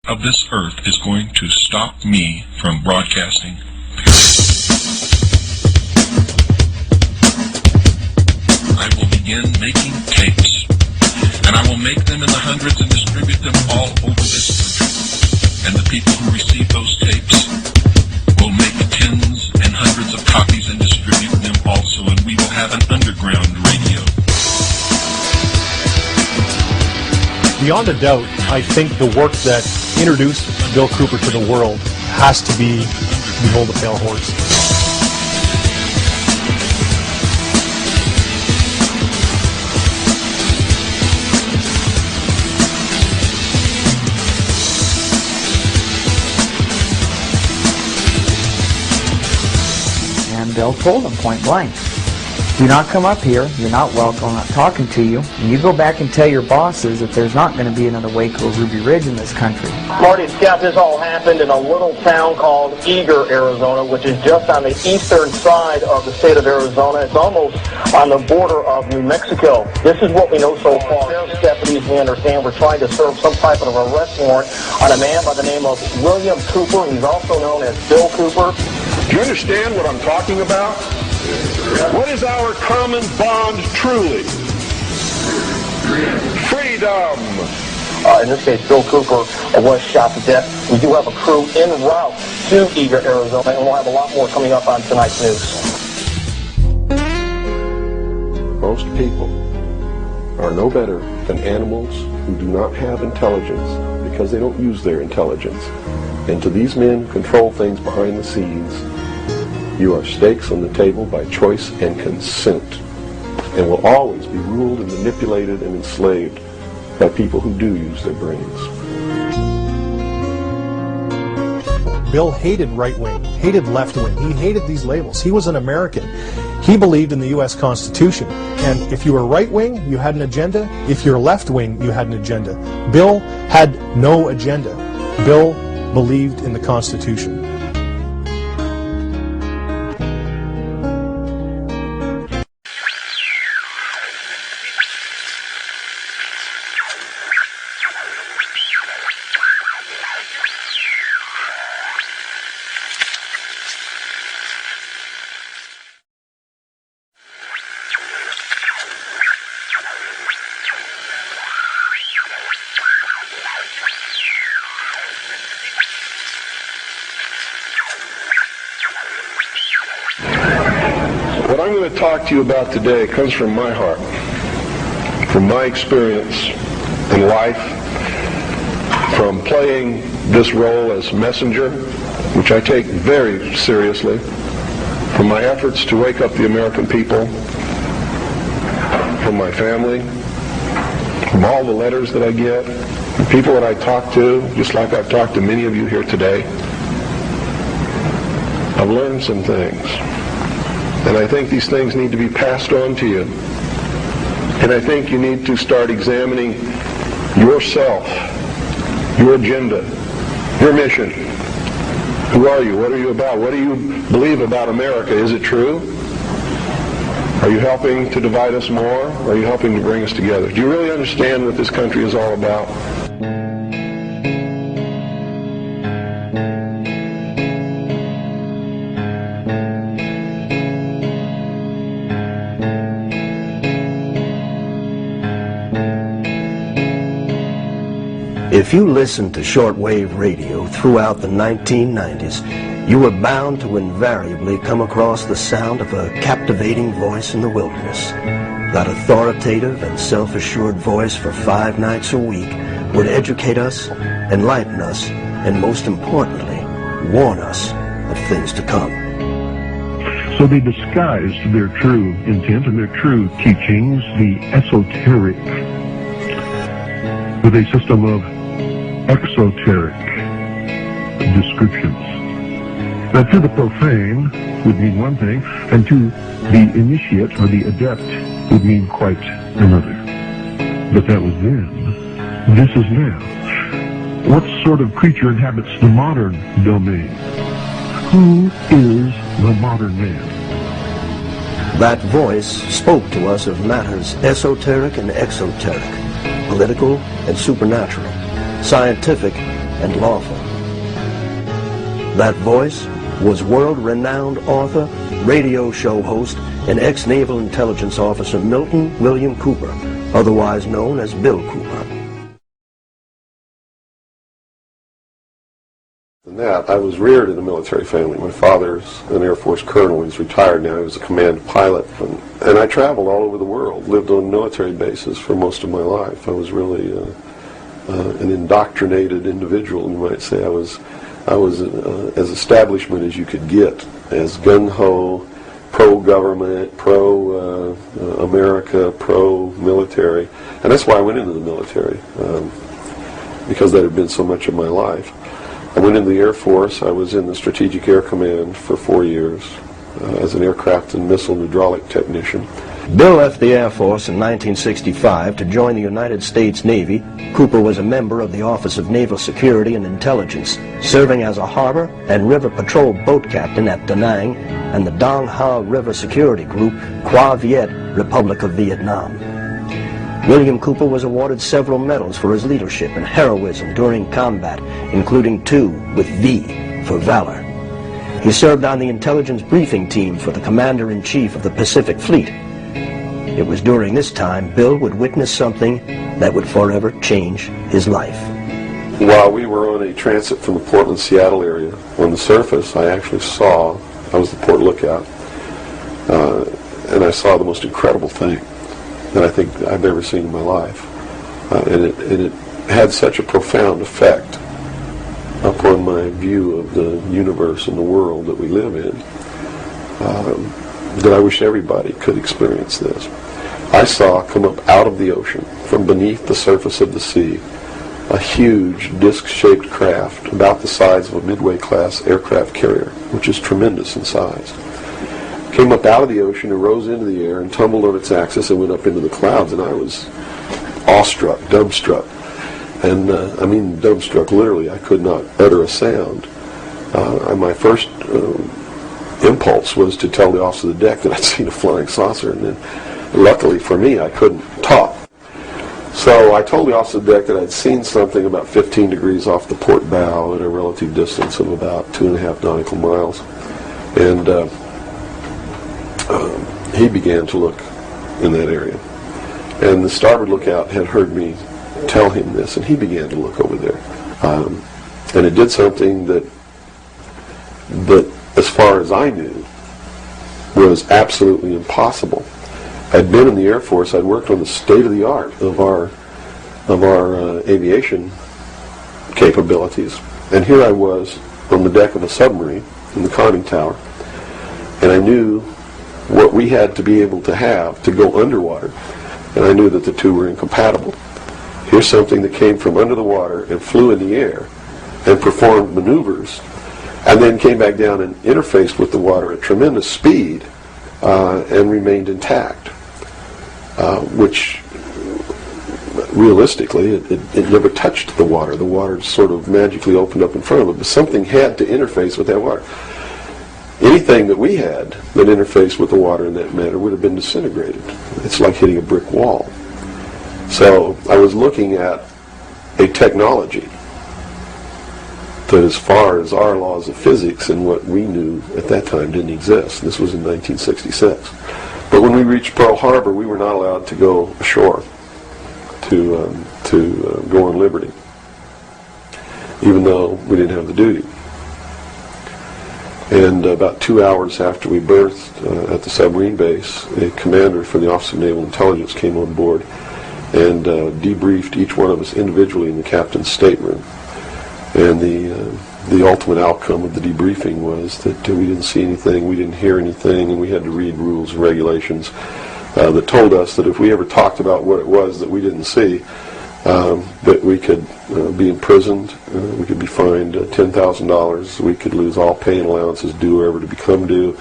of this earth is going to stop me from broadcasting. I will begin making tapes, and I will make them in the hundreds and distribute them all over this country. And the people who receive those tapes will make tens and hundreds of copies and distribute them also, and we will have an underground radio. Beyond a doubt, I think the work that introduced Bill Cooper to the world has to be Behold the Pale Horse. And Bill told them point blank, do not come up here, you're not welcome, I'm not talking to you, and you go back and tell your bosses that there's not going to be another Waco or Ruby Ridge in this country. Marty, Scott, this all happened in a little town called Eager, Arizona, which is just on the eastern side of the state of Arizona. It's almost on the border of New Mexico. This is what we know so far. Sheriff's deputies, we understand, were trying to serve some type of arrest warrant on a man by the name of William Cooper. He's also known as Bill Cooper. Do you understand what I'm talking about? What is our common bond truly? Freedom! In this case, Bill Cooper was shot to death. We do have a crew en route to Eager, Arizona, and we'll have a lot more coming up on tonight's news. Most people are no better than animals who do not have intelligence because they don't use their intelligence. And to these men who control things behind the scenes, you are stakes on the table by choice and consent, and will always be ruled and manipulated and enslaved by people who do use their brains. Bill hated right-wing, hated left-wing, he hated these labels. He was an American. He believed in the U.S. Constitution, and if you were right-wing, you had an agenda. If you're left-wing, you had an agenda. Bill had no agenda. Bill believed in the Constitution. What I'm going to talk to you about today comes from my heart, from my experience in life, from playing this role as messenger, which I take very seriously, from my efforts to wake up the American people, from my family, from all the letters that I get, the people that I talk to, just like I've talked to many of you here today. I've learned some things. And I think these things need to be passed on to you. And I think you need to start examining yourself, your agenda, your mission. Who are you? What are you about? What do you believe about America? Is it true? Are you helping to divide us more? Or are you helping to bring us together? Do you really understand what this country is all about? If you listened to shortwave radio throughout the 1990s, you were bound to invariably come across the sound of a captivating voice in the wilderness. That authoritative and self-assured voice for 5 nights a week would educate us, enlighten us, and most importantly, warn us of things to come. So they disguised their true intent and their true teachings, the esoteric, with a system of exoteric descriptions. Now, to the profane would mean one thing, and to the initiate or the adept would mean quite another. But that was then. This is now. What sort of creature inhabits the modern domain? Who is the modern man? That voice spoke to us of matters esoteric and exoteric, political and supernatural, scientific and lawful. That voice was world-renowned author, radio show host, and ex-Naval Intelligence Officer Milton Wiliam Cooper, otherwise known as Bill Cooper. And that, I was reared in a military family. My father's an Air Force colonel. He's retired now. He was a command pilot. And I traveled all over the world, lived on military bases for most of my life. I was really an indoctrinated individual, you might say. I was as establishment as you could get, as gung-ho, pro-government, pro-America, pro-military. And that's why I went into the military, because that had been so much of my life. I went into the Air Force. I was in the Strategic Air Command for 4 years as an aircraft and missile and hydraulic technician. Bill left the Air Force in 1965 to join the United States Navy. Cooper was a member of the Office of Naval Security and Intelligence, serving as a harbor and river patrol boat captain at Da Nang and the Dong Ha River Security Group, Qua Viet, Republic of Vietnam. William Cooper was awarded several medals for his leadership and heroism during combat, including 2 with V for valor. He served on the intelligence briefing team for the Commander-in-Chief of the Pacific Fleet. It was during this time Bill would witness something that would forever change his life. While we were on a transit from the Portland-Seattle area, on the surface I actually saw, I was the port lookout, and I saw the most incredible thing that I think I've ever seen in my life. And it had such a profound effect upon my view of the universe and the world that we live in, that I wish everybody could experience this. I saw come up out of the ocean, from beneath the surface of the sea, a huge disc-shaped craft about the size of a Midway-class aircraft carrier, which is tremendous in size. Came up out of the ocean and rose into the air and tumbled on its axis and went up into the clouds, and I was awestruck, dumbstruck. And I mean dumbstruck literally. I could not utter a sound. My first impulse was to tell the officer of the deck that I'd seen a flying saucer, and then luckily for me I couldn't talk. So I told the officer of the deck that I'd seen something about 15 degrees off the port bow at a relative distance of about 2.5 nautical miles. And he began to look in that area. And the starboard lookout had heard me tell him this, and he began to look over there. And it did something that, as far as I knew, was absolutely impossible. I'd been in the Air Force. I'd worked on the state-of-the-art of our aviation capabilities. And here I was on the deck of a submarine in the conning tower, and I knew what we had to be able to have to go underwater, and I knew that the two were incompatible. Here's something that came from under the water and flew in the air and performed maneuvers, and then came back down and interfaced with the water at tremendous speed and remained intact, which realistically it never touched the water. The water sort of magically opened up in front of it, but something had to interface with that water. Anything that we had that interfaced with the water in that manner would have been disintegrated. It's like hitting a brick wall. So I was looking at a technology that, as far as our laws of physics and what we knew at that time, didn't exist. This was in 1966. But when we reached Pearl Harbor, we were not allowed to go ashore to go on liberty, even though we didn't have the duty. And about 2 hours after we berthed at the submarine base, a commander for the Office of Naval Intelligence came on board and debriefed each one of us individually in the captain's stateroom. And the ultimate outcome of the debriefing was that we didn't see anything, we didn't hear anything, and we had to read rules and regulations that told us that if we ever talked about what it was that we didn't see, that we could be imprisoned, we could be fined $10,000, we could lose all pay and allowances due or ever to become due.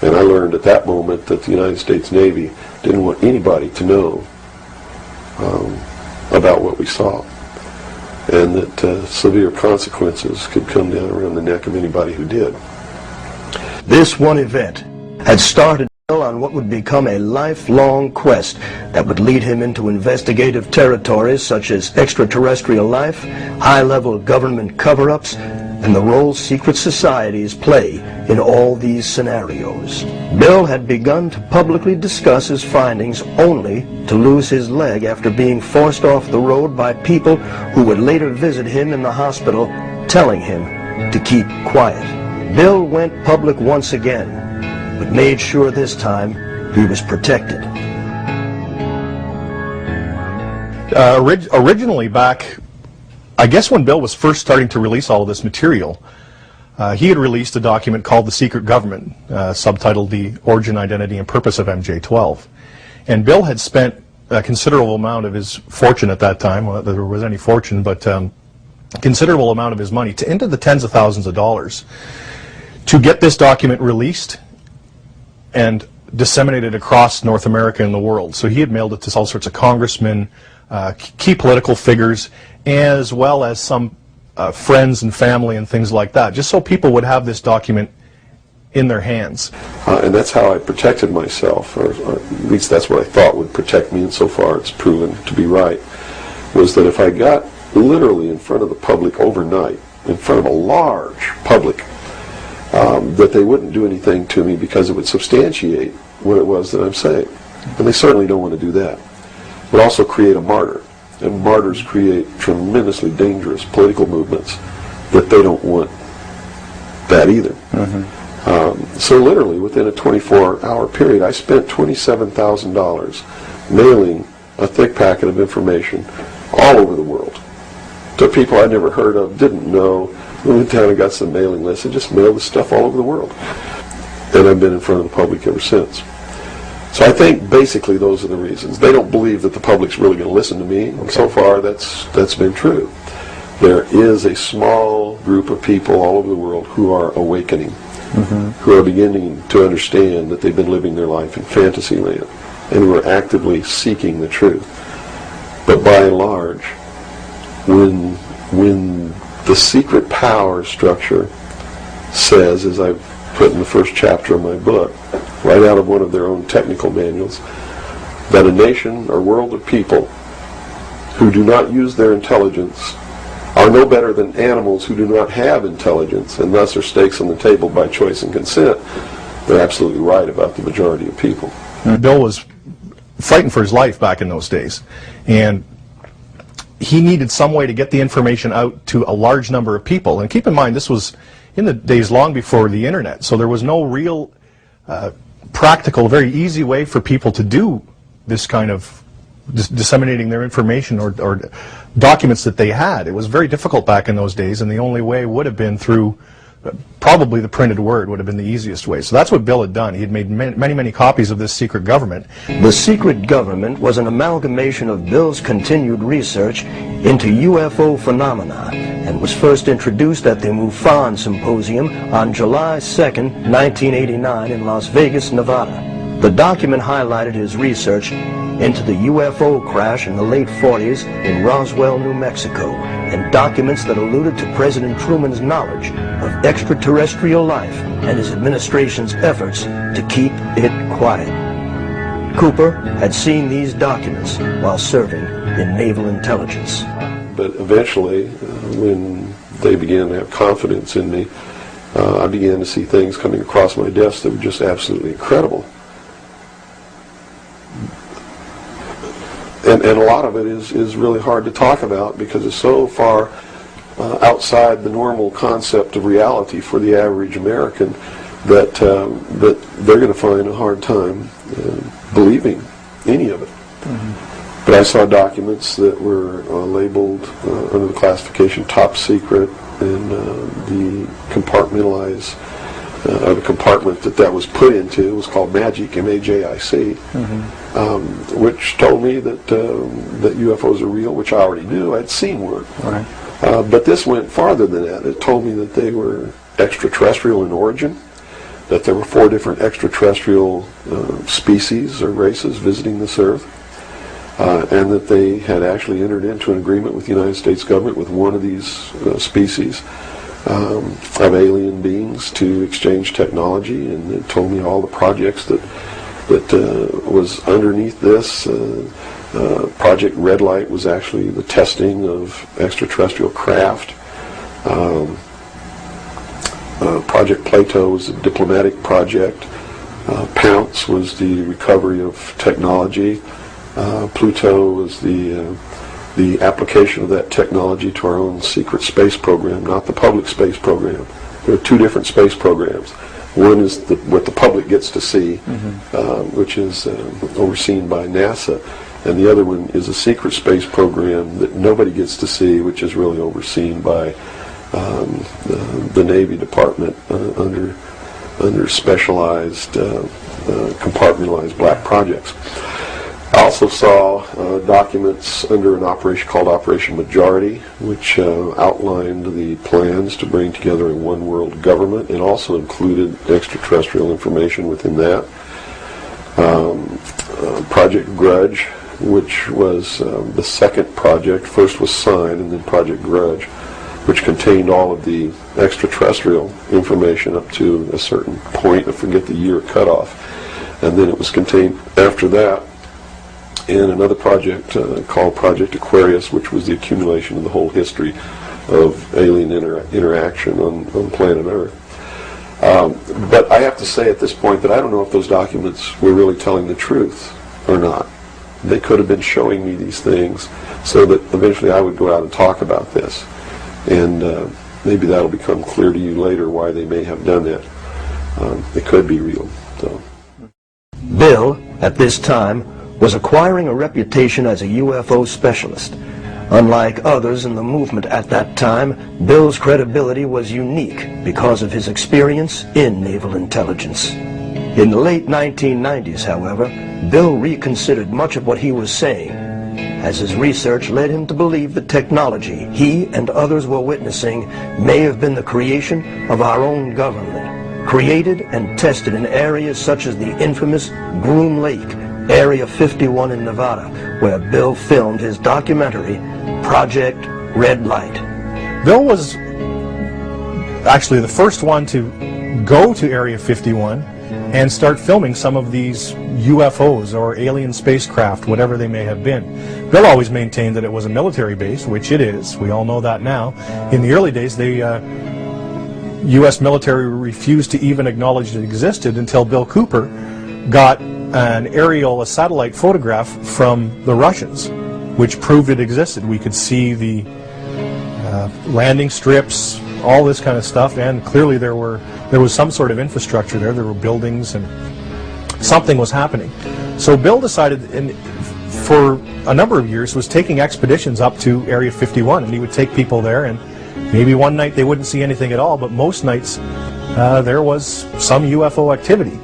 And I learned at that moment that the United States Navy didn't want anybody to know about what we saw, and that severe consequences could come down around the neck of anybody who did. This one event had started on what would become a lifelong quest that would lead him into investigative territories such as extraterrestrial life, high-level government cover-ups, and the role secret societies play in all these scenarios. Bill had begun to publicly discuss his findings only to lose his leg after being forced off the road by people who would later visit him in the hospital, telling him to keep quiet. Bill went public once again, but made sure this time he was protected. Originally back, I guess when Bill was first starting to release all of this material, he had released a document called The Secret Government, subtitled The Origin, Identity, and Purpose of MJ-12. And Bill had spent a considerable amount of his fortune at that time, well, there was any fortune, but a considerable amount of his money, into the tens of thousands of dollars, to get this document released and disseminated across North America and the world. So he had mailed it to all sorts of congressmen, key political figures, as well as some friends and family and things like that, just so people would have this document in their hands. And that's how I protected myself, or at least that's what I thought would protect me, and so far it's proven to be right, was that if I got literally in front of the public overnight, in front of a large public, that they wouldn't do anything to me because it would substantiate what it was that I'm saying. And they certainly don't want to do that. It would also create a martyr. And martyrs create tremendously dangerous political movements that they don't want that either. So literally within a 24-hour period, I spent $27,000 mailing a thick packet of information all over the world to people I never heard of, didn't know. We went down and got some mailing lists and just mailed the stuff all over the world. And I've been in front of the public ever since. So I think basically those are the reasons. They don't believe that the public's really going to listen to me, and so far that's been true. There is a small group of people all over the world who are awakening, who are beginning to understand that they've been living their life in fantasy land, and who are actively seeking the truth. But by and large, when the secret power structure says, as I've put in the first chapter of my book, right out of one of their own technical manuals, that a nation or world of people who do not use their intelligence are no better than animals who do not have intelligence, and thus are stakes on the table by choice and consent, they're absolutely right about the majority of people. Bill was fighting for his life back in those days, and he needed some way to get the information out to a large number of people. And keep in mind, this was in the days long before the internet, so there was no real practical, very easy way for people to do this kind of disseminating their information or documents that they had. It was very difficult back in those days, and the only way would have been through probably the printed word would have been the easiest way. So that's what Bill had done. He had made many copies of this secret government. The secret government was an amalgamation of Bill's continued research into UFO phenomena and was first introduced at the MUFON Symposium on July 2nd, 1989 in Las Vegas, Nevada. The document highlighted his research into the UFO crash in the late 40s in Roswell, New Mexico, and documents that alluded to President Truman's knowledge of extraterrestrial life and his administration's efforts to keep it quiet. Cooper had seen these documents while serving in naval intelligence. But eventually, when they began to have confidence in me, I began to see things coming across my desk that were just absolutely incredible. And a lot of it is really hard to talk about because it's so far outside the normal concept of reality for the average American that they're going to find a hard time believing any of it. But I saw documents that were labeled under the classification top secret, and the compartmentalized the compartment that was put into was called MAGIC, M-A-J-I-C, which told me that UFOs are real, which I already knew. I'd seen one. Right. But this went farther than that. It told me that they were extraterrestrial in origin, that there were 4 different extraterrestrial species or races visiting this Earth, and that they had actually entered into an agreement with the United States government with one of these species of alien beings to exchange technology, and it told me all the projects that that was underneath this. Project Red Light was actually the testing of extraterrestrial craft. Project Plato was a diplomatic project. Pounce was the recovery of technology. Pluto was the application of that technology to our own secret space program, not the public space program. There are two different space programs. One is what the public gets to see, which is overseen by NASA, and the other one is a secret space program that nobody gets to see, which is really overseen by the Navy Department under specialized, compartmentalized black projects. I also saw documents under an operation called Operation Majority, which outlined the plans to bring together a one-world government, and also included extraterrestrial information within that. Project Grudge, which was the second project. First was Sign, and then Project Grudge, which contained all of the extraterrestrial information up to a certain point. I forget the year cutoff. And then it was contained after that in another project called Project Aquarius, which was the accumulation of the whole history of alien interaction on planet Earth. But I have to say at this point that I don't know if those documents were really telling the truth or not. They could have been showing me these things so that eventually I would go out and talk about this. And maybe that'll become clear to you later why they may have done that. It could be real. So. Bill, at this time, was acquiring a reputation as a UFO specialist. Unlike others in the movement at that time, Bill's credibility was unique because of his experience in naval intelligence. In the late 1990s, however, Bill reconsidered much of what he was saying, as his research led him to believe the technology he and others were witnessing may have been the creation of our own government, created and tested in areas such as the infamous Groom Lake, Area 51 in Nevada, where Bill filmed his documentary, Project Red Light. Bill was actually the first one to go to Area 51 and start filming some of these UFOs or alien spacecraft, whatever they may have been. Bill always maintained that it was a military base, which it is. We all know that now. In the early days, the U.S. military refused to even acknowledge it existed until Bill Cooper got a satellite photograph from the Russians, which proved it existed. We could see the landing strips, all this kind of stuff, and clearly there was some sort of infrastructure there. There were buildings, and something was happening. So Bill decided, for a number of years, was taking expeditions up to Area 51, and he would take people there, and maybe one night they wouldn't see anything at all, but most nights there was some UFO activity.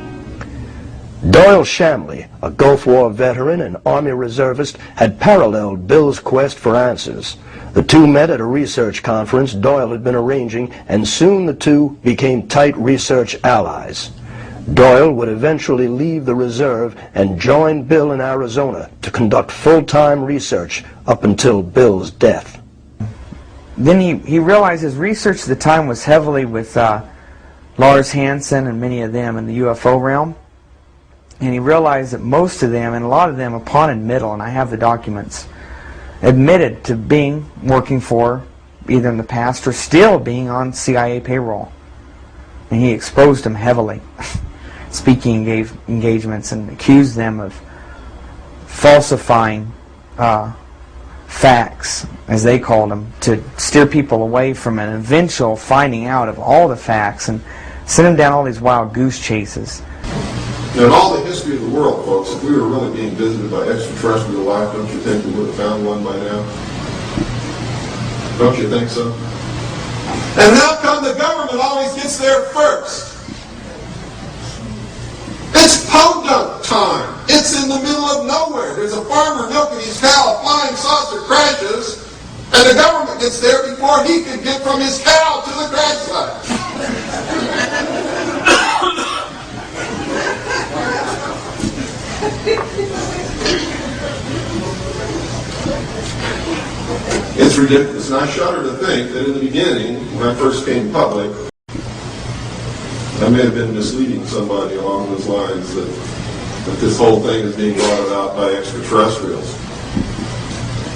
Doyle Shamley, a Gulf War veteran and Army reservist, had paralleled Bill's quest for answers. The two met at a research conference Doyle had been arranging, and soon the two became tight research allies. Doyle would eventually leave the reserve and join Bill in Arizona to conduct full-time research up until Bill's death. Then he realized his research at the time was heavily with Lars Hansen and many of them in the UFO realm. And he realized that most of them, and a lot of them upon admittal, and I have the documents, admitted to working for, either in the past or still being on CIA payroll. And he exposed them heavily, speaking engagements, and accused them of falsifying facts, as they called them, to steer people away from an eventual finding out of all the facts, and send them down all these wild goose chases. Now, in all the history of the world, folks, if we were really being visited by extraterrestrial life, don't you think we would have found one by now? Don't you think so? And how come the government always gets there first? It's podunk time. It's in the middle of nowhere. There's a farmer milking his cow, a flying saucer crashes, and the government gets there before he can get from his cow to the crash site. It's ridiculous, and I shudder to think that in the beginning, when I first came public, I may have been misleading somebody along those lines that that this whole thing is being brought about by extraterrestrials.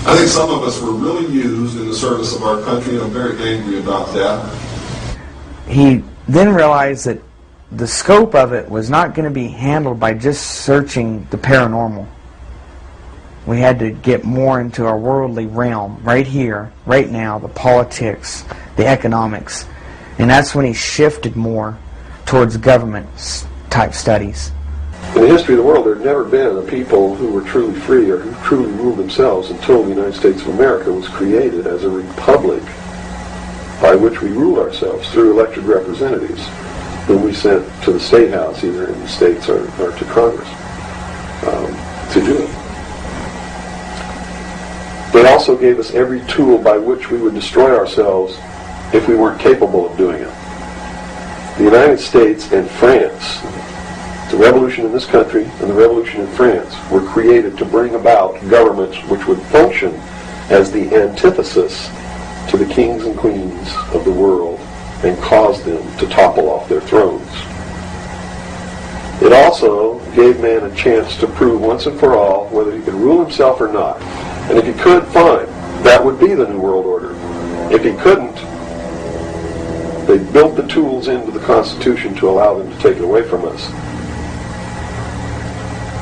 I think some of us were really used in the service of our country, and I'm very angry about that. He then realized that the scope of it was not going to be handled by just searching the paranormal. We had to get more into our worldly realm, right here, right now, the politics, the economics. And that's when he shifted more towards government-type studies. In the history of the world, there had never been a people who were truly free or who truly ruled themselves until the United States of America was created as a republic by which we rule ourselves through elected representatives whom we sent to the State House, either in the States or to Congress, to do it. They also gave us every tool by which we would destroy ourselves if we weren't capable of doing it. The United States and France, the revolution in this country and the revolution in France, were created to bring about governments which would function as the antithesis to the kings and queens of the world and cause them to topple off their thrones. It also gave man a chance to prove once and for all whether he could rule himself or not. And if he could, fine. That would be the New World Order. If he couldn't, they built the tools into the Constitution to allow them to take it away from us.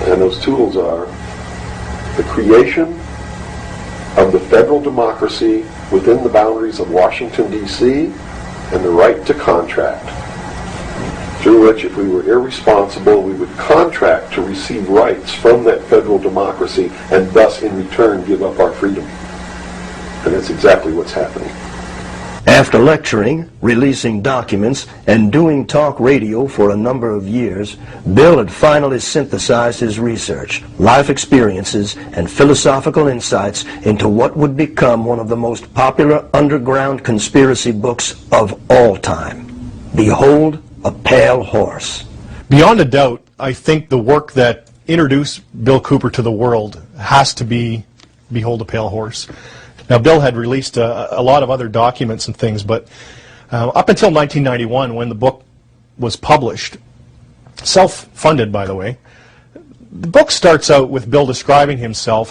And those tools are the creation of the federal democracy within the boundaries of Washington, D.C., and the right to contract, through which, if we were irresponsible, we would contract to receive rights from that federal democracy and thus, in return, give up our freedom. And that's exactly what's happening. After lecturing, releasing documents, and doing talk radio for a number of years, Bill had finally synthesized his research, life experiences, and philosophical insights into what would become one of the most popular underground conspiracy books of all time. Behold a Pale Horse. Beyond a doubt, I think the work that introduced Bill Cooper to the world has to be Behold a Pale Horse. Now, Bill had released a lot of other documents and things, but up until 1991, when the book was published, self-funded, by the way, the book starts out with Bill describing himself,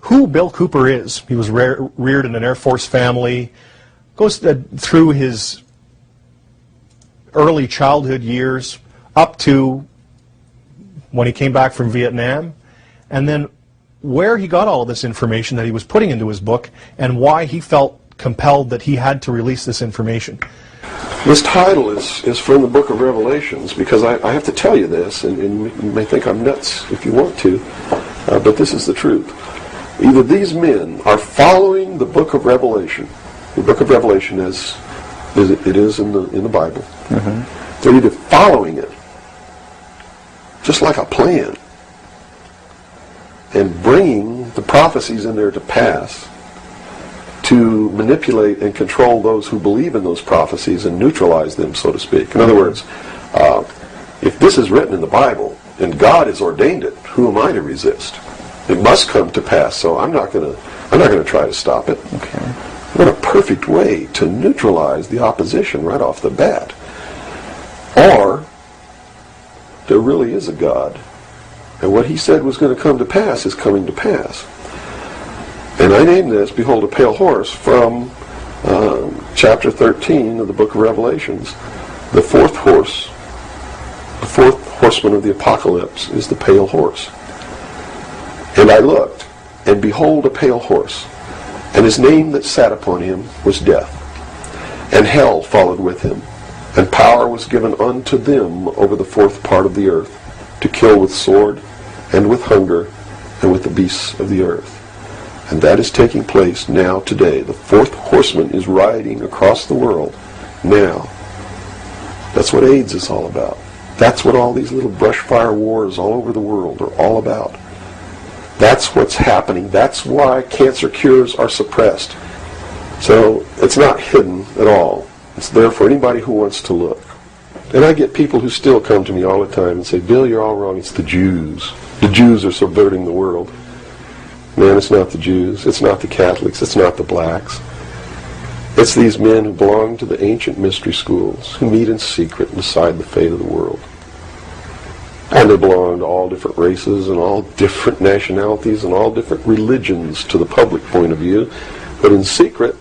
who Bill Cooper is. He was reared in an Air Force family, goes through his early childhood years up to when he came back from Vietnam, and then where he got all of this information that he was putting into his book and why he felt compelled that he had to release this information. This title is from the book of Revelations, because I have to tell you this, and you may think I'm nuts if you want to, but this is the truth. Either these men are following the book of Revelation, the book of Revelation as it is in the Bible. Mm-hmm. They're either following it, just like a plan, and bringing the prophecies in there to pass to manipulate and control those who believe in those prophecies and neutralize them, so to speak. In other words, if this is written in the Bible and God has ordained it, who am I to resist? It must come to pass, so I'm not going to try to stop it. Okay. What a perfect way to neutralize the opposition right off the bat. Or there really is a God, and what he said was going to come to pass is coming to pass. And I named this, Behold a Pale Horse, from chapter 13 of the book of Revelations. The fourth horseman of the apocalypse is the pale horse. And I looked, and behold a pale horse, and his name that sat upon him was Death. And hell followed with him, and power was given unto them over the fourth part of the earth, to kill with sword, and with hunger, and with the beasts of the earth. And that is taking place now today. The fourth horseman is riding across the world now. That's what AIDS is all about. That's what all these little brush fire wars all over the world are all about. That's what's happening. That's why cancer cures are suppressed. So it's not hidden at all. It's there for anybody who wants to look. And I get people who still come to me all the time and say, Bill, you're all wrong. It's the Jews. The Jews are subverting the world. Man, it's not the Jews. It's not the Catholics. It's not the blacks. It's these men who belong to the ancient mystery schools, who meet in secret and decide the fate of the world. And they belong to all different races and all different nationalities and all different religions to the public point of view. But in secret,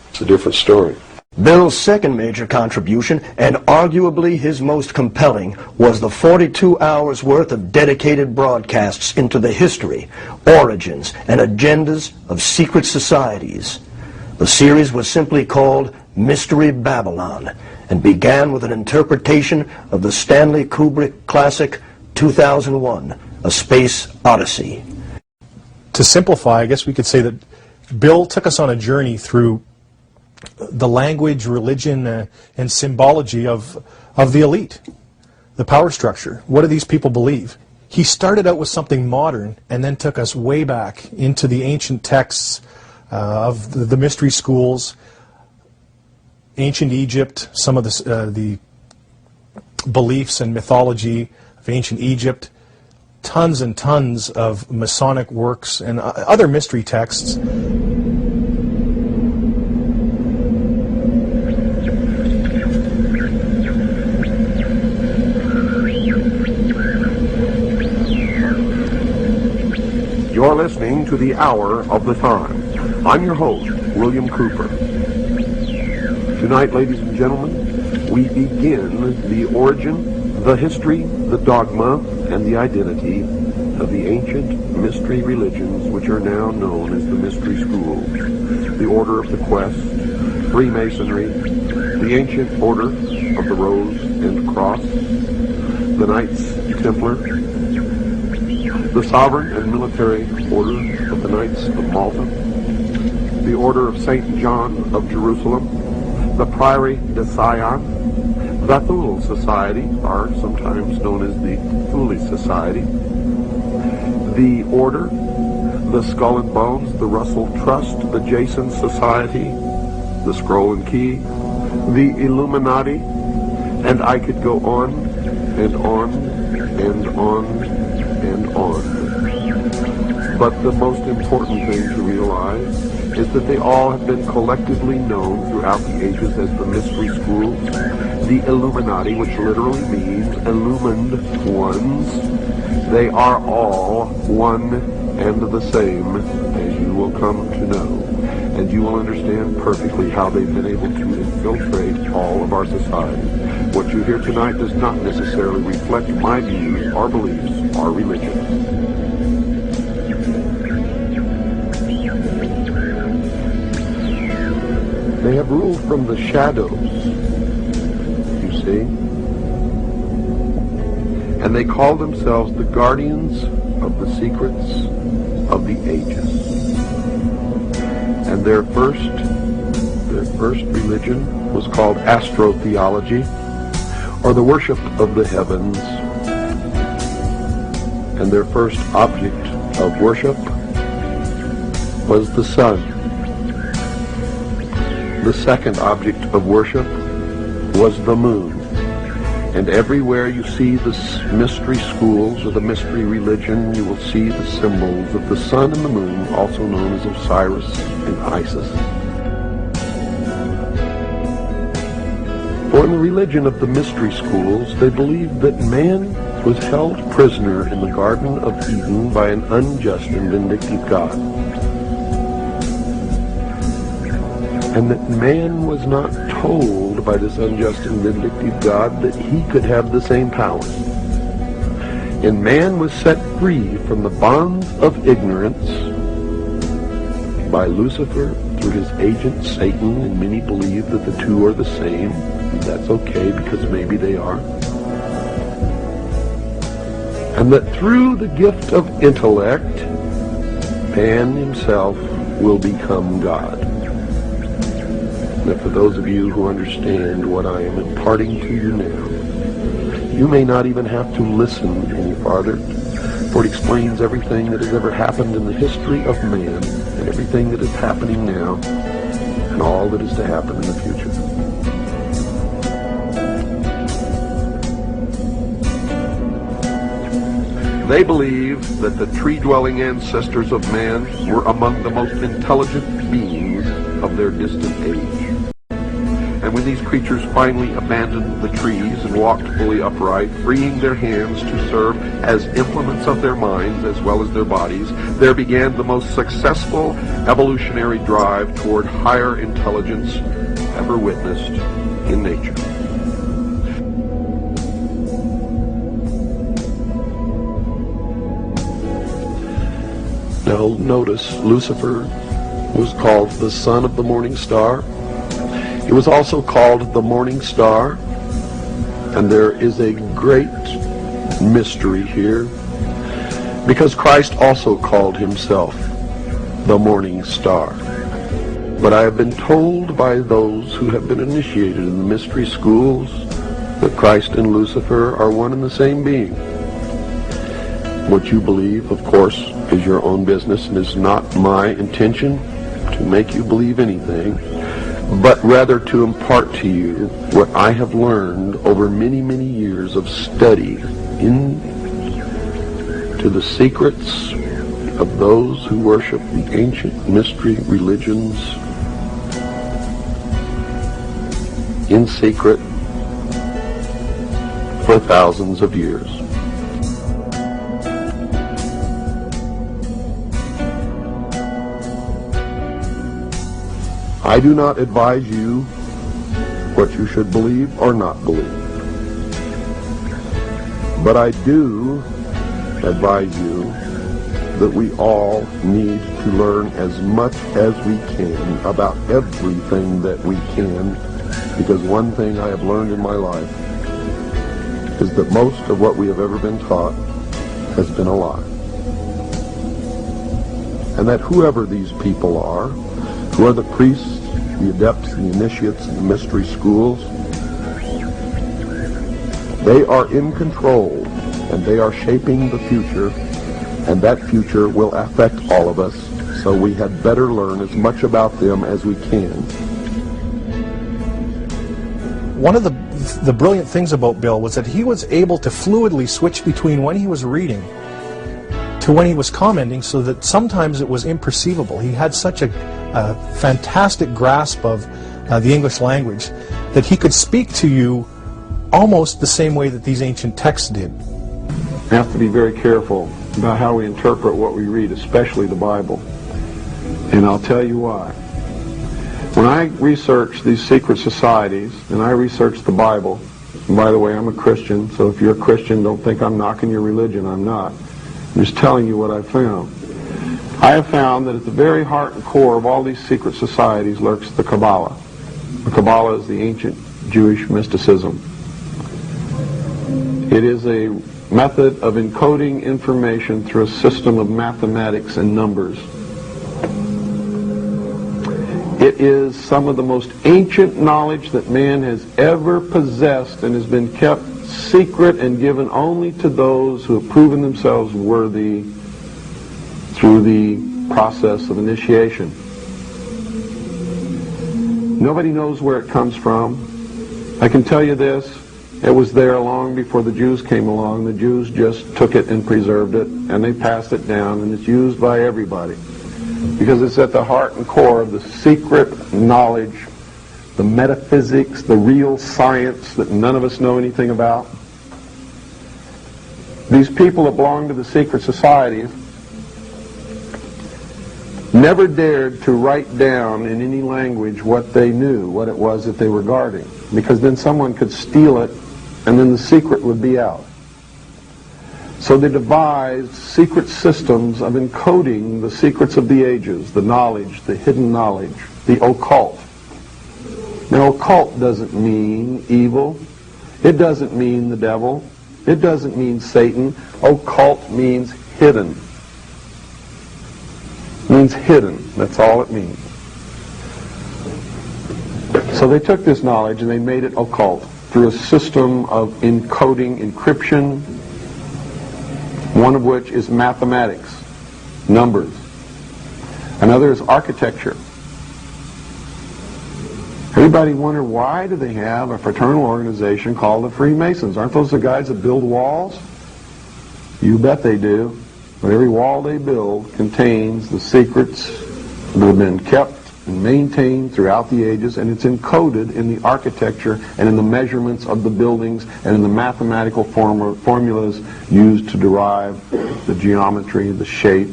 it's a different story. Bill's second major contribution, and arguably his most compelling, was the 42 hours worth of dedicated broadcasts into the history, origins, and agendas of secret societies. The series was simply called Mystery Babylon, and began with an interpretation of the Stanley Kubrick classic 2001, A Space Odyssey. To simplify, I guess we could say that Bill took us on a journey through the language, religion, and symbology of the elite, the power structure. What do these people believe? He started out with something modern and then took us way back into the ancient texts of the mystery schools, ancient Egypt, some of the beliefs and mythology of ancient Egypt, tons and tons of Masonic works and other mystery texts. You're listening to The Hour of the Time. I'm your host, William Cooper. Tonight, ladies and gentlemen, we begin the origin, the history, the dogma, and the identity of the ancient mystery religions which are now known as the mystery schools. The Order of the Quest, Freemasonry, the ancient Order of the Rose and Cross, the Knights Templar, the Sovereign and Military Order of the Knights of Malta, the Order of St. John of Jerusalem, the Priory de Sion, the Thule Society, are sometimes known as the Thule Society, the Order, the Skull and Bones, the Russell Trust, the Jason Society, the Scroll and Key, the Illuminati, and I could go on and on and on and on. But the most important thing to realize is that they all have been collectively known throughout the ages as the mystery schools, the Illuminati, which literally means illumined ones. They are all one and the same, as you will come to know. And you will understand perfectly how they've been able to infiltrate all of our society. What you hear tonight does not necessarily reflect my views, our beliefs, our religion. They have ruled from the shadows, you see. And they call themselves the guardians of the secrets of the ages. And their first religion was called astrotheology, or the worship of the heavens. And their first object of worship was the sun. The second object of worship was the moon. And everywhere you see the mystery schools or the mystery religion, you will see the symbols of the sun and the moon, also known as Osiris and Isis. For in the religion of the mystery schools, they believed that man was held prisoner in the Garden of Eden by an unjust and vindictive God. And that man was not told by this unjust and vindictive God that he could have the same powers. And man was set free from the bonds of ignorance by Lucifer through his agent Satan, and many believe that the two are the same. And that's okay, because maybe they are. And that through the gift of intellect, man himself will become God. Now, for those of you who understand what I am imparting to you now, you may not even have to listen any farther, for it explains everything that has ever happened in the history of man, and everything that is happening now, and all that is to happen in the future. They believe that the tree-dwelling ancestors of man were among the most intelligent beings of their distant age. And when these creatures finally abandoned the trees and walked fully upright, freeing their hands to serve as implements of their minds as well as their bodies, there began the most successful evolutionary drive toward higher intelligence ever witnessed in nature. Now notice, Lucifer was called the son of the morning star. He was also called the morning star, and there is a great mystery here, because Christ also called himself the morning star. But I have been told by those who have been initiated in the mystery schools that Christ and Lucifer are one and the same being. What you believe, of course, is your own business, and is not my intention to make you believe anything, but rather to impart to you what I have learned over many, many years of study into the secrets of those who worship the ancient mystery religions in secret for thousands of years. I do not advise you what you should believe or not believe. But I do advise you that we all need to learn as much as we can about everything that we can, because one thing I have learned in my life is that most of what we have ever been taught has been a lie. And that whoever these people are, who are the priests, the adepts, the initiates, and the mystery schools, they are in control, and they are shaping the future, and that future will affect all of us, so we had better learn as much about them as we can. One of the brilliant things about Bill was that he was able to fluidly switch between when he was reading to when he was commenting, so that sometimes it was imperceivable. He had such a fantastic grasp of the English language that he could speak to you almost the same way that these ancient texts did. We have to be very careful about how we interpret what we read, especially the Bible. And I'll tell you why. When I research these secret societies, and I research the Bible, and by the way, I'm a Christian, so if you're a Christian, don't think I'm knocking your religion. I'm not. I'm just telling you what I found. I have found that at the very heart and core of all these secret societies lurks the Kabbalah. The Kabbalah is the ancient Jewish mysticism. It is a method of encoding information through a system of mathematics and numbers. It is some of the most ancient knowledge that man has ever possessed, and has been kept secret and given only to those who have proven themselves worthy through the process of initiation. Nobody knows where it comes from. I can tell you this, it was there long before the Jews came along. The Jews just took it and preserved it, and they passed it down, and it's used by everybody, because it's at the heart and core of the secret knowledge, the metaphysics, the real science that none of us know anything about. These people that belong to the secret societies never dared to write down in any language what they knew, what it was that they were guarding, because then someone could steal it, and then the secret would be out. So they devised secret systems of encoding the secrets of the ages, the knowledge, the hidden knowledge, the occult. Now, occult doesn't mean evil. It doesn't mean the devil. It doesn't mean Satan. Occult means hidden. It means hidden. That's all it means. So they took this knowledge and they made it occult through a system of encoding, encryption, one of which is mathematics, numbers. Another is architecture. Everybody wonder, why do they have a fraternal organization called the Freemasons? Aren't those the guys that build walls? You bet they do. But every wall they build contains the secrets that have been kept and maintained throughout the ages, and it's encoded in the architecture and in the measurements of the buildings and in the mathematical formulas used to derive the geometry, the shape,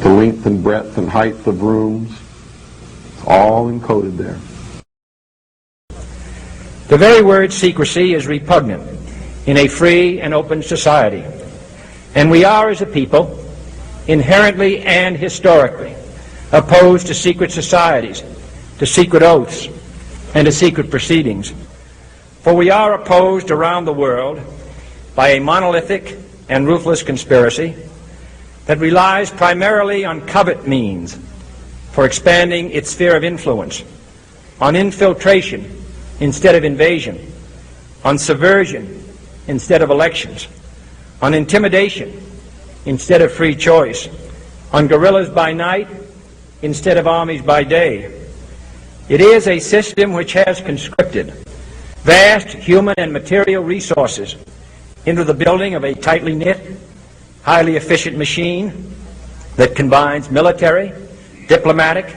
the length and breadth and height of rooms. It's all encoded there. The very word secrecy is repugnant in a free and open society, and we are, as a people, inherently and historically opposed to secret societies, to secret oaths, and to secret proceedings. For we are opposed around the world by a monolithic and ruthless conspiracy that relies primarily on covert means for expanding its sphere of influence, on infiltration instead of invasion, on subversion instead of elections, on intimidation instead of free choice, on guerrillas by night instead of armies by day. It is a system which has conscripted vast human and material resources into the building of a tightly knit, highly efficient machine that combines military, diplomatic,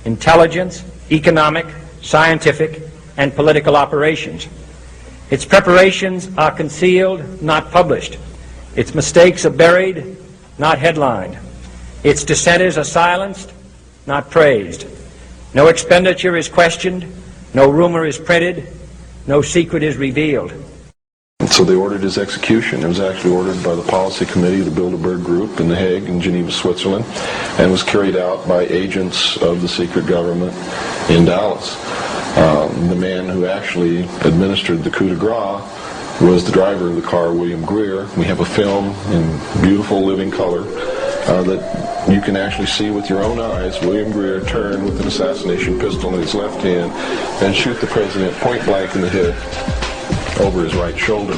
intelligence, economic, scientific, and political operations. Its preparations are concealed, not published. Its mistakes are buried, not headlined. Its dissenters are silenced, not praised. No expenditure is questioned, no rumor is printed, no secret is revealed. And so they ordered his execution. It was actually ordered by the Policy Committee of the Bilderberg Group in The Hague in Geneva, Switzerland, and was carried out by agents of the secret government in Dallas. The man who actually administered the coup de grace was the driver of the car, William Greer. We have a film in beautiful living color that you can actually see with your own eyes William Greer turn with an assassination pistol in his left hand and shoot the president point blank in the head over his right shoulder.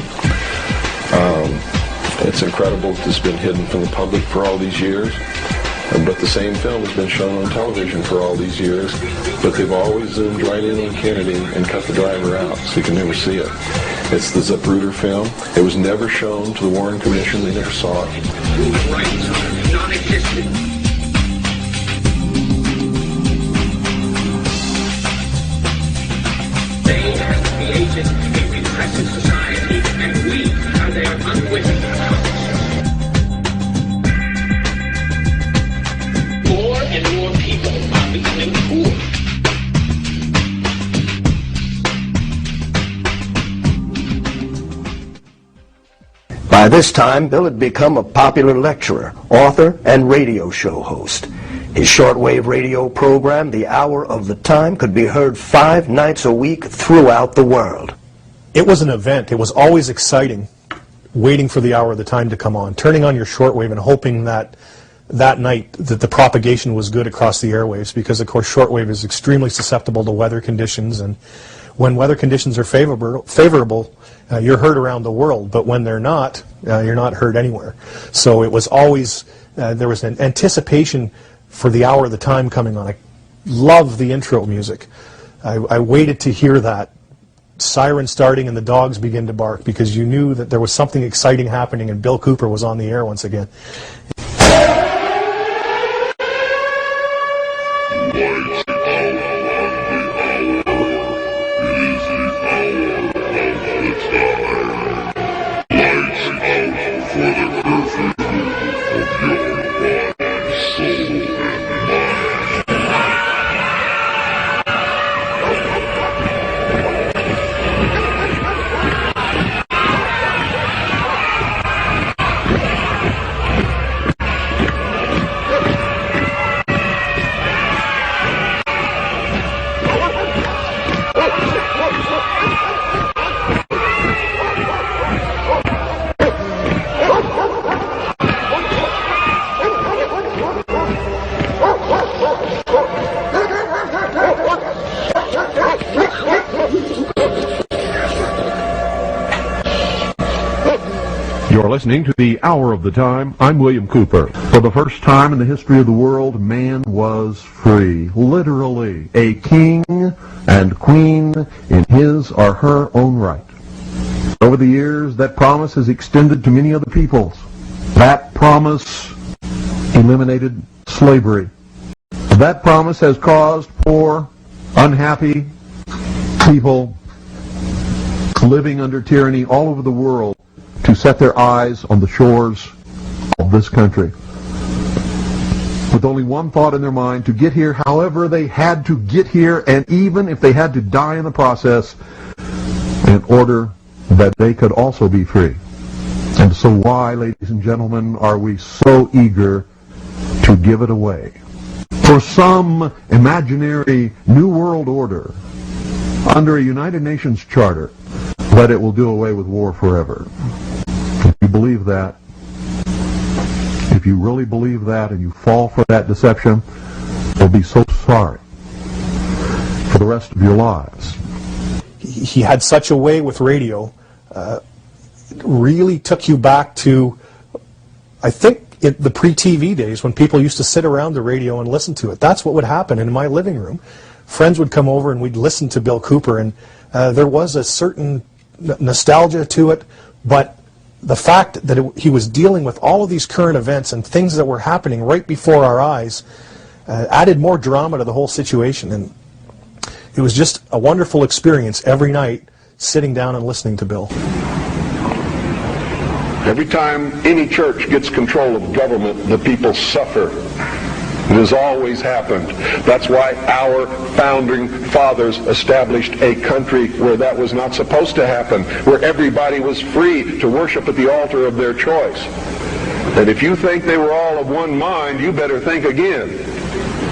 It's incredible that this has been hidden from the public for all these years, but the same film has been shown on television for all these years, but they've always zoomed right in on Kennedy and cut the driver out, so you can never see it. It's the Zapruder film. It was never shown to the Warren Commission. They never saw it. They are created in repressive society, and we are their unwitting puppets. More and more people are becoming poor. By this time, Bill had become a popular lecturer, author, and radio show host. His shortwave radio program, The Hour of the Time, could be heard 5 nights a week throughout the world. It was an event. It was always exciting, waiting for the hour of the time to come on, turning on your shortwave and hoping that that night that the propagation was good across the airwaves, because of course shortwave is extremely susceptible to weather conditions, and when weather conditions are favorable, you're heard around the world, but when they're not, you're not heard anywhere. So it was always, there was an anticipation for the hour of the time coming on. I love the intro music. I waited to hear that siren starting and the dogs begin to bark, because you knew that there was something exciting happening and Bill Cooper was on the air once again. You're listening to The Hour of the Time. I'm William Cooper. For the first time in the history of the world, man was free. Literally, a king and queen in his or her own right. Over the years, that promise has extended to many other peoples. That promise eliminated slavery. That promise has caused poor, unhappy people living under tyranny all over the world to set their eyes on the shores of this country, with only one thought in their mind: to get here however they had to get here, and even if they had to die in the process, in order that they could also be free. And so why, ladies and gentlemen, are we so eager to give it away for some imaginary new world order under a United Nations charter that it will do away with war forever? If you believe that, if you really believe that and you fall for that deception, you'll be so sorry for the rest of your lives. He had such a way with radio. It really took you back to, I think, the pre-TV days when people used to sit around the radio and listen to it. That's what would happen in my living room. Friends would come over and we'd listen to Bill Cooper, and there was a certain nostalgia to it, but the fact that he was dealing with all of these current events and things that were happening right before our eyes added more drama to the whole situation. And it was just a wonderful experience every night sitting down and listening to Bill. Every time any church gets control of government, the people suffer. It has always happened. That's why our founding fathers established a country where that was not supposed to happen, where everybody was free to worship at the altar of their choice. And if you think they were all of one mind, you better think again.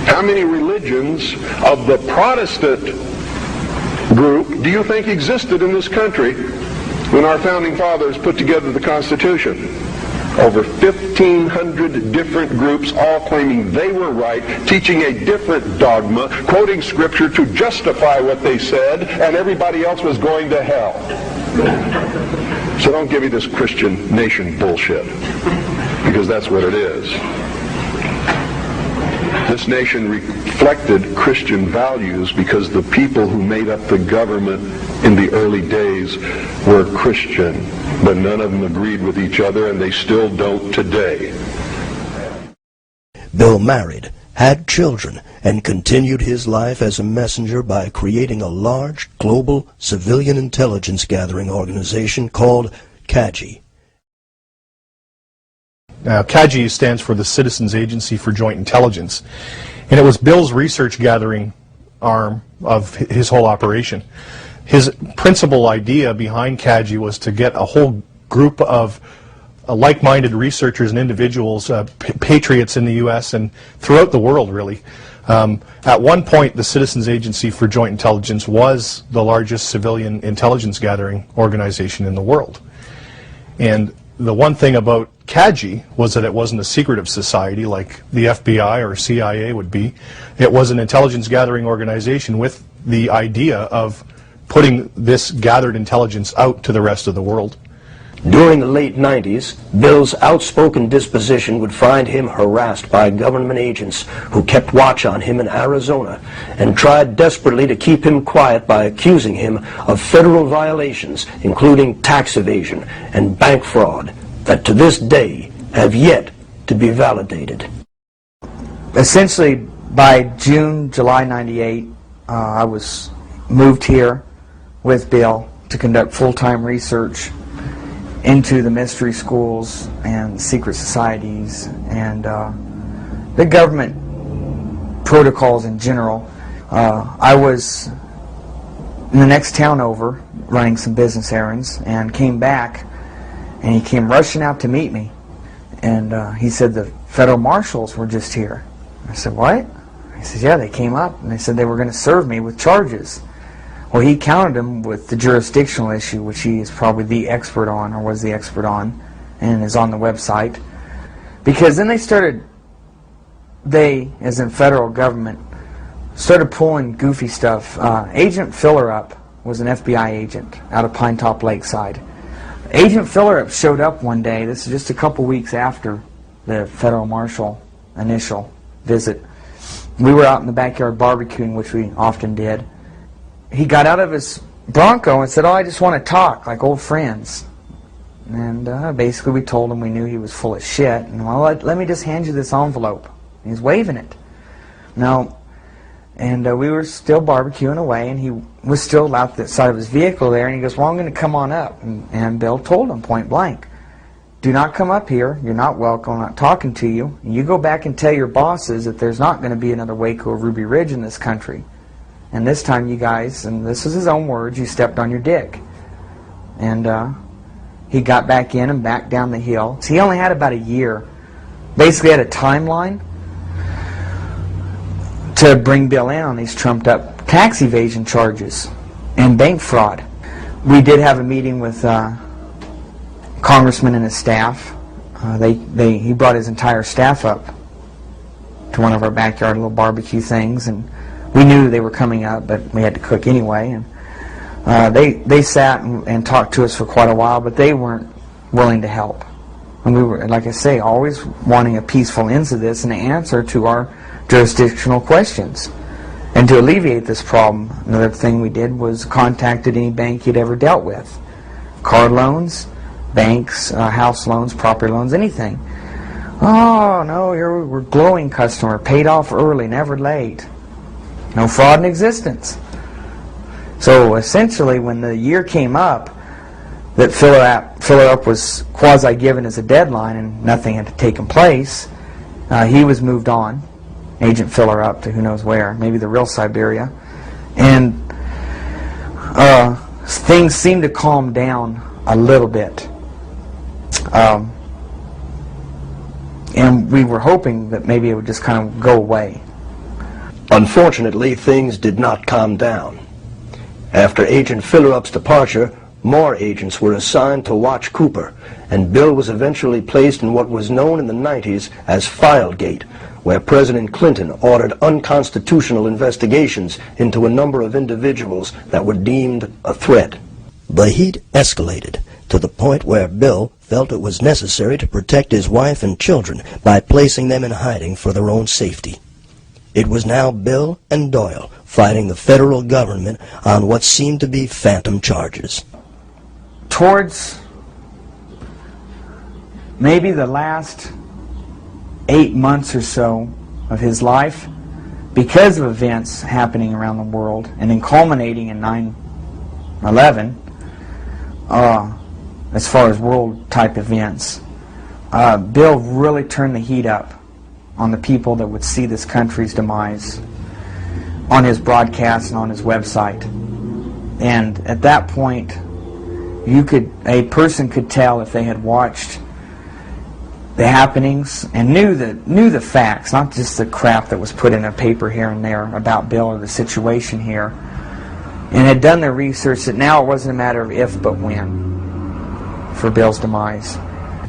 How many religions of the Protestant group do you think existed in this country when our founding fathers put together the Constitution? Over 1,500 different groups, all claiming they were right, teaching a different dogma, quoting scripture to justify what they said, and everybody else was going to hell. So don't give me this Christian nation bullshit, because that's what it is. This nation reflected Christian values because the people who made up the government in the early days were Christian, but none of them agreed with each other, and they still don't today. Bill married, had children, and continued his life as a messenger by creating a large global civilian intelligence gathering organization called CAGI. CAGI stands for the Citizens Agency for Joint Intelligence, and it was Bill's research gathering arm of his whole operation. His principal idea behind CAGI was to get a whole group of like-minded researchers and individuals, patriots in the U.S. and throughout the world, really. At one point, the Citizens Agency for Joint Intelligence was the largest civilian intelligence gathering organization in the world. And the one thing about CAGI was that it wasn't a secretive society like the FBI or CIA would be. It was an intelligence gathering organization with the idea of putting this gathered intelligence out to the rest of the world. During the late 90s, Bill's outspoken disposition would find him harassed by government agents who kept watch on him in Arizona and tried desperately to keep him quiet by accusing him of federal violations, including tax evasion and bank fraud, that to this day have yet to be validated. Essentially, by July 98, I was moved here with Bill to conduct full-time research into the mystery schools and secret societies and the government protocols in general. I was in the next town over running some business errands and came back, and he came rushing out to meet me, and he said the federal marshals were just here. I said, what? He said, yeah, they came up and they said they were going to serve me with charges. Well, he countered him with the jurisdictional issue, which he is probably the expert on, or was the expert on, and is on the website. Because then they, as in federal government, started pulling goofy stuff. Agent Fillerup was an FBI agent out of Pine Top Lakeside. Agent Fillerup showed up one day, this is just a couple weeks after the federal marshal initial visit. We were out in the backyard barbecuing, which we often did. He got out of his Bronco and said, oh, I just want to talk like old friends. And basically we told him we knew he was full of shit. And well, let me just hand you this envelope. He's waving it. No. And we were still barbecuing away, and he was still out the side of his vehicle there, and he goes, well, I'm going to come on up. And Bill told him point blank, do not come up here. You're not welcome. I'm not talking to you. And you go back and tell your bosses that there's not going to be another Waco or Ruby Ridge in this country. And this time you guys, and this is his own words, you stepped on your dick. And he got back in and back down the hill. So he only had about a year. Basically had a timeline to bring Bill in on these trumped up tax evasion charges and bank fraud. We did have a meeting with Congressman and his staff. He brought his entire staff up to one of our backyard little barbecue things, and we knew they were coming up, but we had to cook anyway. And they sat and talked to us for quite a while, but they weren't willing to help. And we were, like I say, always wanting a peaceful end to this and an answer to our jurisdictional questions. And to alleviate this problem, another thing we did was contacted any bank he'd ever dealt with. Car loans, banks, house loans, property loans, anything. Oh, no, here we're glowing customer, paid off early, never late. No fraud in existence. So essentially, when the year came up, that Filler Up was quasi-given as a deadline and nothing had taken place, he was moved on. Agent Filler Up to who knows where, maybe the real Siberia. And things seemed to calm down a little bit. And we were hoping that maybe it would just kind of go away. Unfortunately, things did not calm down. After Agent Filler Up's departure, more agents were assigned to watch Cooper, and Bill was eventually placed in what was known in the 90s as Filegate, where President Clinton ordered unconstitutional investigations into a number of individuals that were deemed a threat. The heat escalated to the point where Bill felt it was necessary to protect his wife and children by placing them in hiding for their own safety. It was now Bill and Doyle fighting the federal government on what seemed to be phantom charges. Towards maybe the last 8 months or so of his life, because of events happening around the world and then culminating in 9/11, as far as world-type events, Bill really turned the heat up on the people that would see this country's demise on his broadcast and on his website. And at that point, a person could tell if they had watched the happenings and knew the facts, not just the crap that was put in a paper here and there about Bill or the situation here, and had done their research, that now it wasn't a matter of if but when for Bill's demise.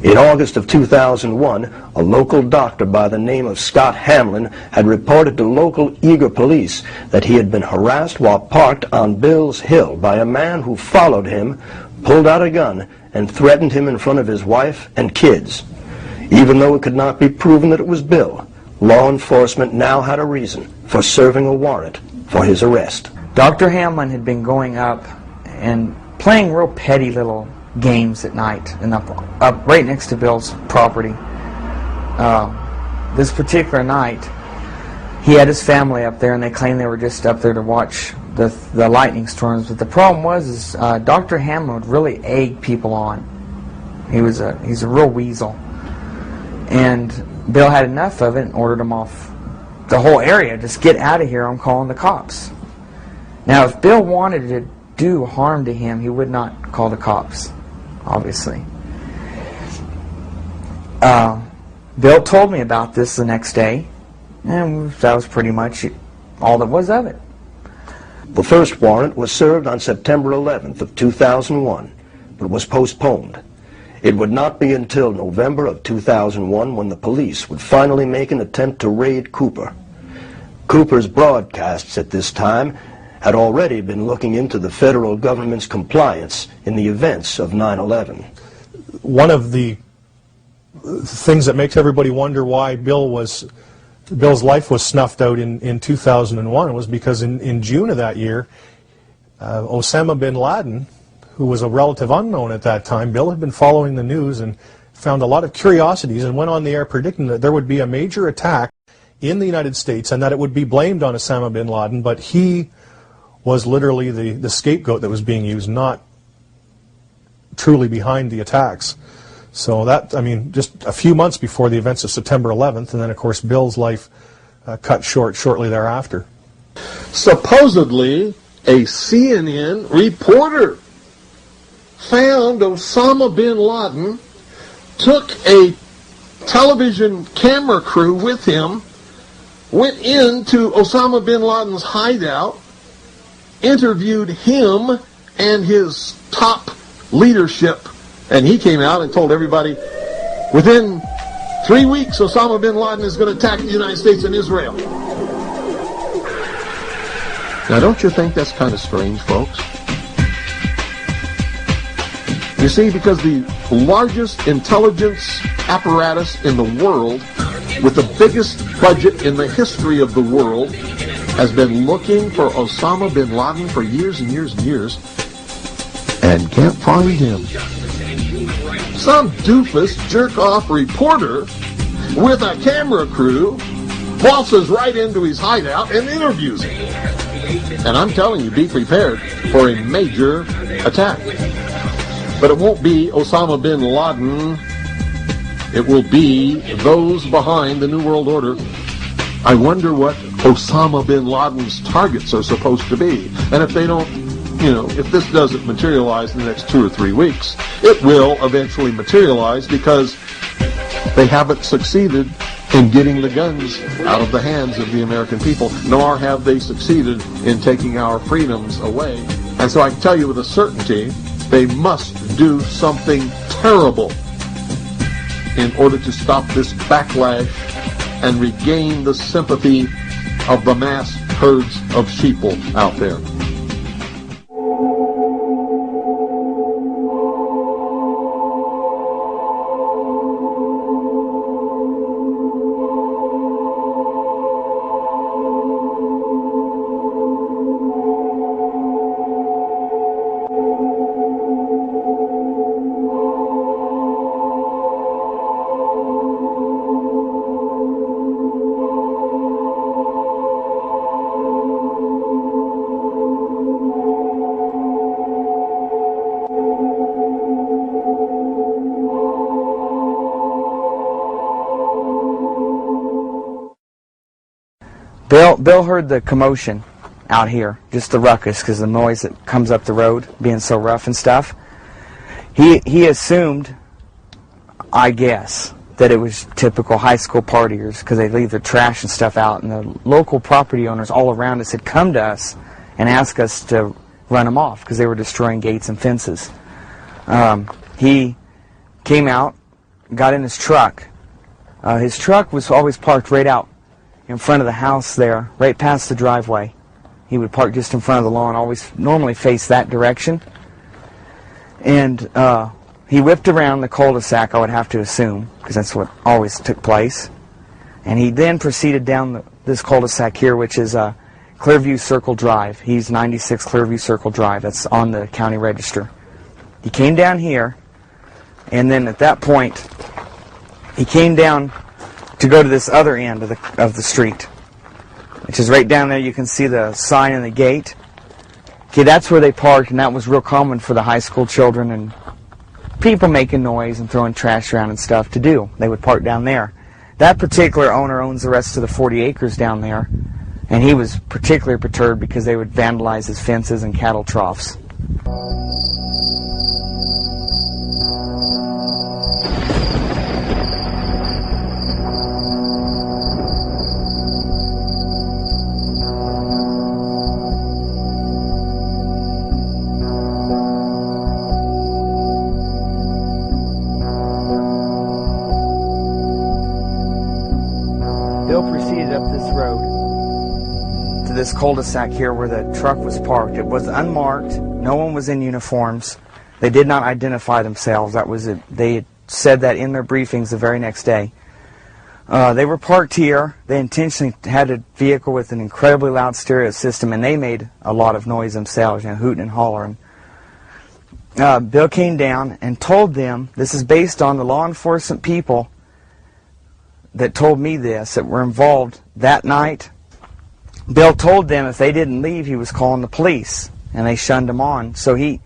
In August of 2001, a local doctor by the name of Scott Hamlin had reported to local Eager police that he had been harassed while parked on Bill's Hill by a man who followed him, pulled out a gun, and threatened him in front of his wife and kids. Even though it could not be proven that it was Bill, law enforcement now had a reason for serving a warrant for his arrest. Dr. Hamlin had been going up and playing real petty little games at night and up right next to Bill's property. This particular night, he had his family up there, and they claimed they were just up there to watch the lightning storms. But the problem was Dr. Hamlin would really egg people on. He's a real weasel. And Bill had enough of it and ordered him off the whole area. Just get out of here, I'm calling the cops. Now, if Bill wanted to do harm to him, he would not call the cops, obviously. Bill told me about this the next day, and that was pretty much all that was of it. The first warrant was served on September 11th of 2001, but was postponed. It would not be until November of 2001 when the police would finally make an attempt to raid Cooper. Cooper's broadcasts at this time had already been looking into the federal government's compliance in the events of 9/11. One of the things that makes everybody wonder why Bill's life was snuffed out in 2001 was because in June of that year, Osama Bin Laden, who was a relative unknown at that time, Bill had been following the news and found a lot of curiosities and went on the air predicting that there would be a major attack in the United States and that it would be blamed on Osama bin Laden, but he was literally the scapegoat that was being used, not truly behind the attacks. So that, I mean, just a few months before the events of September 11th, and then of course Bill's life cut short shortly thereafter. Supposedly, a CNN reporter found Osama bin Laden, took a television camera crew with him, went into Osama bin Laden's hideout, interviewed him and his top leadership, and he came out and told everybody, within 3 weeks, Osama bin Laden is going to attack the United States and Israel. Now, don't you think that's kind of strange, folks? You see, because the largest intelligence apparatus in the world, with the biggest budget in the history of the world, has been looking for Osama bin Laden for years and years and years, and can't find him. Some doofus jerk-off reporter with a camera crew waltzes right into his hideout and interviews him. And I'm telling you, be prepared for a major attack. But it won't be Osama bin Laden. It will be those behind the New World Order. I wonder what Osama bin Laden's targets are supposed to be. And if they don't, if this doesn't materialize in the next 2 or 3 weeks, it will eventually materialize because they haven't succeeded in getting the guns out of the hands of the American people, nor have they succeeded in taking our freedoms away. And so I can tell you with a certainty, they must do something terrible in order to stop this backlash and regain the sympathy of the mass herds of sheeple out there. Bill heard the commotion out here, just the ruckus, because the noise that comes up the road being so rough and stuff. He assumed, I guess, that it was typical high school partiers because they leave their trash and stuff out, and the local property owners all around us had come to us and asked us to run them off because they were destroying gates and fences. He came out, got in his truck. His truck was always parked right out in front of the house there, right past the driveway. He would park just in front of the lawn, always normally face that direction. And he whipped around the cul-de-sac, I would have to assume, because that's what always took place. And he then proceeded down this cul-de-sac here, which is Clearview Circle Drive. He's 96 Clearview Circle Drive. That's on the county register. He came down here, and then at that point, he came down to go to this other end of the street, which is right down there. You can see the sign and the gate. Okay, that's where they parked, and that was real common for the high school children and people making noise and throwing trash around and stuff to do. They would park down there. That particular owner owns the rest of the 40 acres down there, and he was particularly perturbed because they would vandalize his fences and cattle troughs. Bill proceeded up this road to this cul-de-sac here where the truck was parked. It was unmarked. No one was in uniforms. They did not identify themselves. That was it. They had said that in their briefings the very next day. They were parked here. They intentionally had a vehicle with an incredibly loud stereo system, and they made a lot of noise themselves, hooting and hollering. Bill came down and told them, this is based on the law enforcement people that told me this, that were involved that night, Bill told them if they didn't leave, he was calling the police, and they shunned him on. So he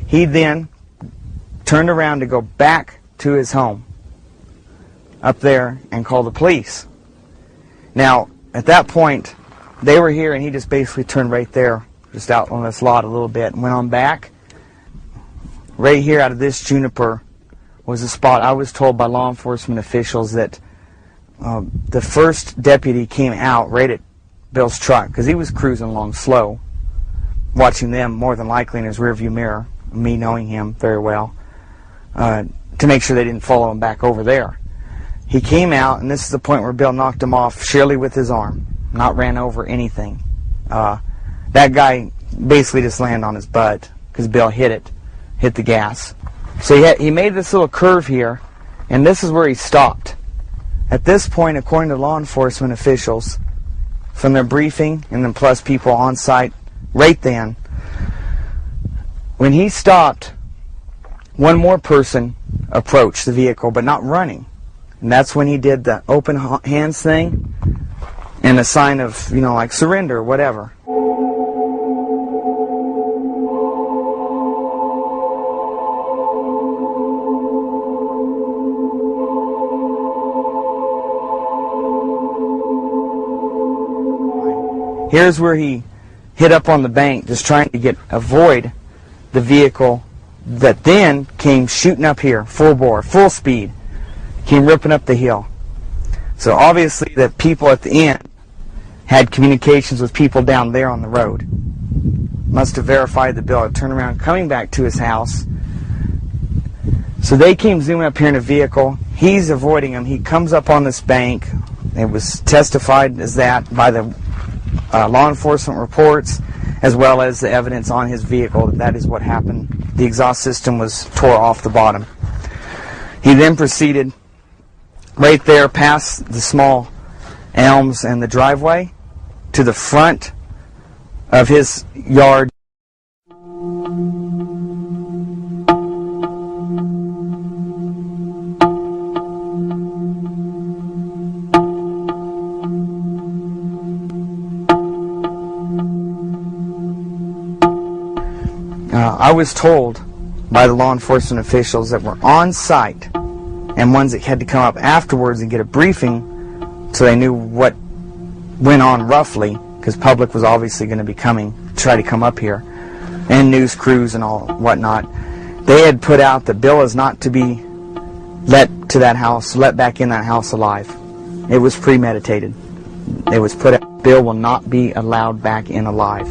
then turned around to go back to his home up there and call the police. Now, at that point, they were here, and he just basically turned right there, just out on this lot a little bit, and went on back. Right here out of this juniper was a spot. I was told by law enforcement officials that the first deputy came out right at Bill's truck, because he was cruising along slow, watching them more than likely in his rearview mirror, me knowing him very well, to make sure they didn't follow him back over there. He came out, and this is the point where Bill knocked him off sheerly with his arm, not ran over anything. That guy basically just landed on his butt because Bill hit the gas. So he made this little curve here, and this is where he stopped. At this point, according to law enforcement officials, from their briefing, and then plus people on site right then, when he stopped, one more person approached the vehicle, but not running. And that's when he did the open hands thing and a sign of, like surrender or whatever. Here's where he hit up on the bank, just trying to avoid the vehicle that then came shooting up here, full bore, full speed, came ripping up the hill. So obviously the people at the end had communications with people down there on the road. Must have verified that Bill had turned around coming back to his house. So they came zooming up here in a vehicle. He's avoiding them. He comes up on this bank. It was testified as that by the law enforcement reports, as well as the evidence on his vehicle that is what happened. The exhaust system was tore off the bottom. He then proceeded right there past the small elms and the driveway to the front of his yard. I was told by the law enforcement officials that were on site and ones that had to come up afterwards and get a briefing so they knew what went on roughly, because public was obviously going to be coming to try to come up here, and news crews and all whatnot. They had put out that Bill is not to be let back in that house alive. It was premeditated. It was put out, Bill will not be allowed back in alive.